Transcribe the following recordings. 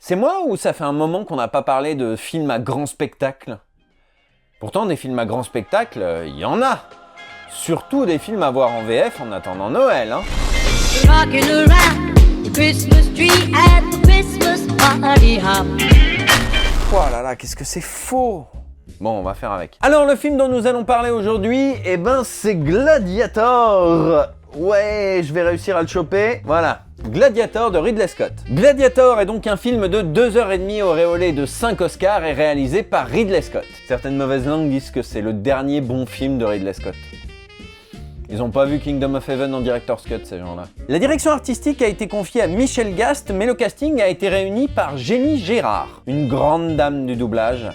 C'est moi ou ça fait un moment qu'on n'a pas parlé de films à grand spectacle? Pourtant, des films à grand spectacle, il y en a. Surtout des films à voir en VF en attendant Noël, hein. Rocking around the Christmas tree at the Christmas party hop. Oh là là, qu'est-ce que c'est faux! Bon, on va faire avec. Alors, le film dont nous allons parler aujourd'hui, eh ben, c'est Gladiator. Ouais, je vais réussir à le choper. Voilà. Gladiator de Ridley Scott. Gladiator est donc un film de 2h30 auréolé de 5 Oscars et réalisé par Ridley Scott. Certaines mauvaises langues disent que c'est le dernier bon film de Ridley Scott. Ils ont pas vu Kingdom of Heaven en Director's Cut, ces gens-là. La direction artistique a été confiée à Michel Gast, mais le casting a été réuni par Jenny Gérard, une grande dame du doublage.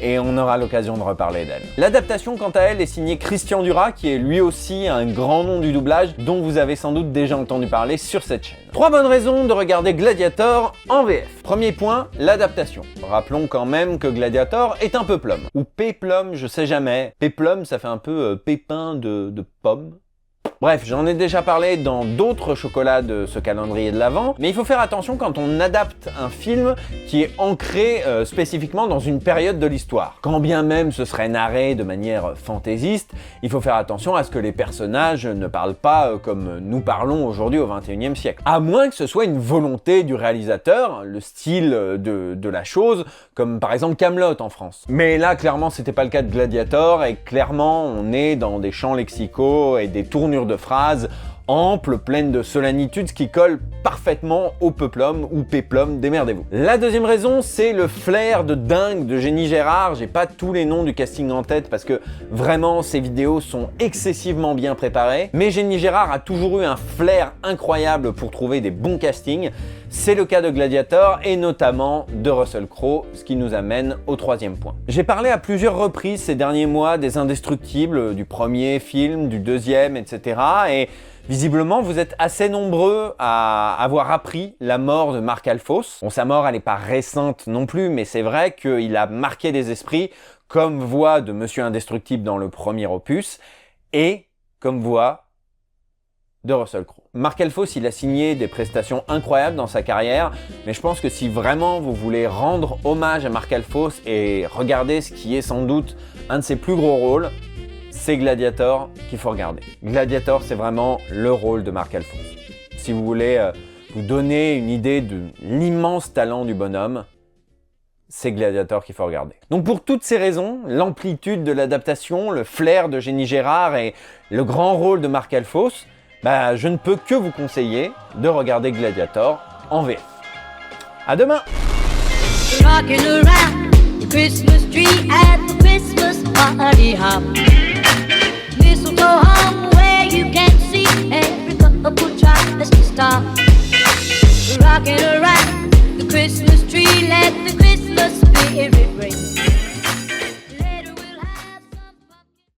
Et on aura l'occasion de reparler d'elle. L'adaptation, quant à elle, est signée Christian Duras, qui est lui aussi un grand nom du doublage, dont vous avez sans doute déjà entendu parler sur cette chaîne. 3 bonnes raisons de regarder Gladiator en VF. Premier point, l'adaptation. Rappelons quand même que Gladiator est un peuplum. Ou péplum, je sais jamais. Péplum, ça fait un peu pépin de pomme. Bref, j'en ai déjà parlé dans d'autres chocolats de ce calendrier de l'Avent, mais il faut faire attention quand on adapte un film qui est ancré spécifiquement dans une période de l'histoire. Quand bien même ce serait narré de manière fantaisiste, il faut faire attention à ce que les personnages ne parlent pas comme nous parlons aujourd'hui au XXIe siècle. À moins que ce soit une volonté du réalisateur, le style de la chose, comme par exemple Kaamelott en France. Mais là, clairement, c'était pas le cas de Gladiator, et clairement, on est dans des champs lexicaux et des tournures de phrases amples, pleines de solennitude, ce qui colle parfaitement au peuplum ou péplum, démerdez-vous. La deuxième raison, c'est le flair de dingue de Jenny Gérard. J'ai pas tous les noms du casting en tête parce que vraiment ces vidéos sont excessivement bien préparées, mais Jenny Gérard a toujours eu un flair incroyable pour trouver des bons castings. C'est le cas de Gladiator et notamment de Russell Crowe, ce qui nous amène au troisième point. J'ai parlé à plusieurs reprises ces derniers mois des Indestructibles, du premier film, du deuxième, etc. Et visiblement, vous êtes assez nombreux à avoir appris la mort de Mark Alphonse. Bon, sa mort, elle n'est pas récente non plus, mais c'est vrai qu'il a marqué des esprits comme voix de Monsieur Indestructible dans le premier opus et comme voix de Russell Crowe. Mark Alphonse, il a signé des prestations incroyables dans sa carrière, mais je pense que si vraiment vous voulez rendre hommage à Mark Alphonse et regarder ce qui est sans doute un de ses plus gros rôles, c'est Gladiator qu'il faut regarder. Gladiator, c'est vraiment le rôle de Mark Alphonse. Si vous voulez vous donner une idée de l'immense talent du bonhomme, c'est Gladiator qu'il faut regarder. Donc pour toutes ces raisons, l'amplitude de l'adaptation, le flair de Jenny Gérard et le grand rôle de Mark Alphonse, je ne peux que vous conseiller de regarder Gladiator en VF. À demain! Rocking around the Christmas tree at the Christmas party hop.